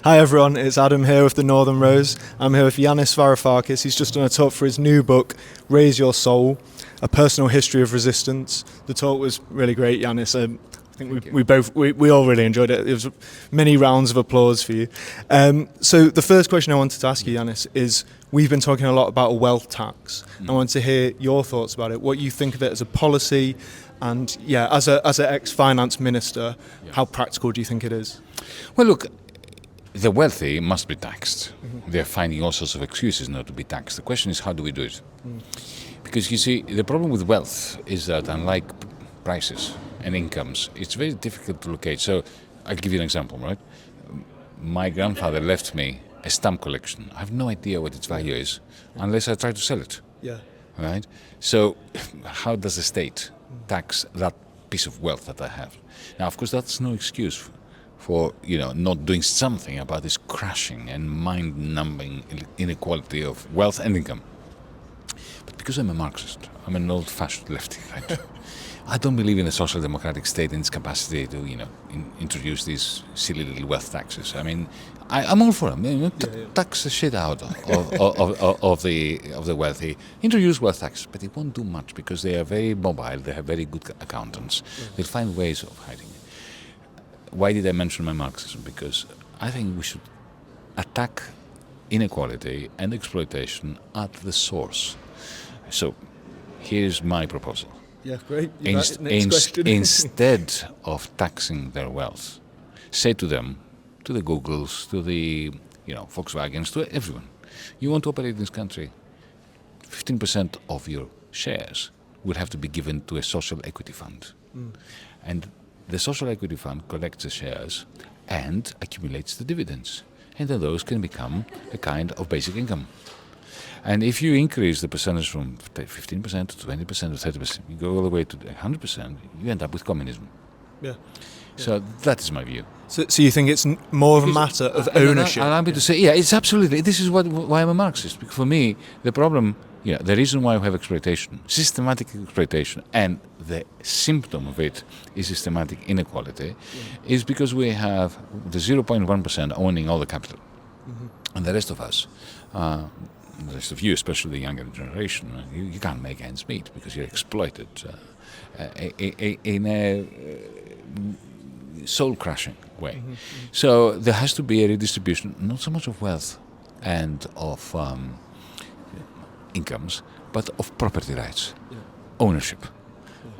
Hi everyone, it's Adam here with the Northern Rose. I'm here with Yanis Varoufakis. He's just done a talk for his new book, Raise Your Soul, A Personal History of Resistance. The talk was really great, Yanis. I think we all really enjoyed it. It was many rounds of applause for you. So the first question I wanted to ask you, Yanis, is we've been talking a lot about a wealth tax. I want to hear your thoughts about it, what you think of it as a policy, and as an ex-finance minister, how practical do you think it is? Well, look, the wealthy must be taxed. They're finding all sorts of excuses not to be taxed. The question is, how do we do it? Because you see, the problem with wealth is that unlike prices and incomes, it's very difficult to locate. So I'll give you an example, right? My grandfather left me a stamp collection. I have no idea what its value is unless I try to sell it. Yeah. Right? So how does the state tax that piece of wealth that I have? Now, of course, that's no excuse for not doing something about this crashing and mind-numbing inequality of wealth and income. But because I'm a Marxist, I'm an old-fashioned lefty, right? I don't believe in a social democratic state in its capacity to, introduce these silly little wealth taxes. I mean, I'm all for them. Tax the shit out of the wealthy. Introduce wealth tax, but it won't do much because they are very mobile. They have very good accountants. They'll find ways of hiding it. Why did I mention my Marxism? Because I think we should attack inequality and exploitation at the source. So here's my proposal. Yeah, great. Next question. Instead of taxing their wealth, say to them, to the Googles, to the Volkswagens, to everyone, you want to operate in this country, 15% of your shares will have to be given to a social equity fund. And the social equity fund collects the shares and accumulates the dividends. And then those can become a kind of basic income. And if you increase the percentage from 15% to 20% to 30%, you go all the way to 100%, you end up with communism. Yeah. So that is my view. So you think it's more of a matter of ownership? Allow me to say, it's absolutely. This is why I'm a Marxist. Because for me, the problem, the reason why we have exploitation, systematic exploitation, and the symptom of it is systematic inequality, is because we have the 0.1% owning all the capital. And the rest of us, the rest of you, especially the younger generation, you can't make ends meet because you're exploited in a soul-crushing way. So there has to be a redistribution, not so much of wealth and of incomes, but of property rights, ownership.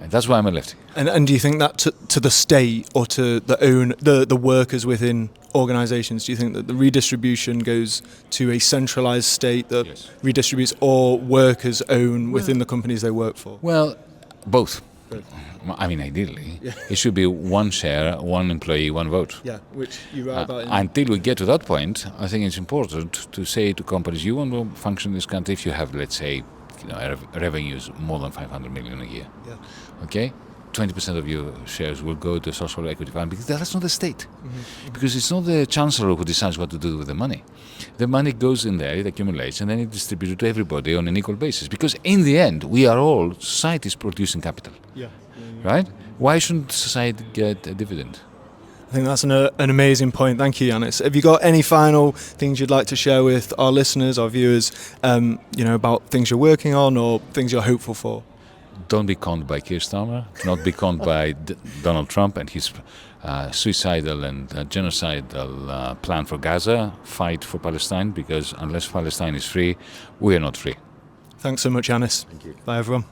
And that's why I'm a lefty. And do you think that to the state or to the workers within organisations, do you think that the redistribution goes to a centralised state that redistributes all workers own within the companies they work for? Well, both. I mean, ideally, it should be one share, one employee, one vote. Yeah, which you write about. Until we get to that point, I think it's important to say to companies, you want to function in this country if you have, let's say, revenues more than 500 million a year. Yeah. Okay? 20% of your shares will go to a social equity fund because that's not the state. Because it's not the chancellor who decides what to do with the money. The money goes in there, it accumulates, and then it's distributed to everybody on an equal basis. Because in the end, we are all, society is producing capital. Right? Why shouldn't society get a dividend? I think that's an amazing point. Thank you, Yanis. Have you got any final things you'd like to share with our listeners, our viewers, about things you're working on or things you're hopeful for? Don't be conned by Keir Starmer. Do not be conned by Donald Trump and his suicidal and genocidal plan for Gaza. Fight for Palestine, because unless Palestine is free, we are not free. Thanks so much, Yanis. Thank you. Bye, everyone.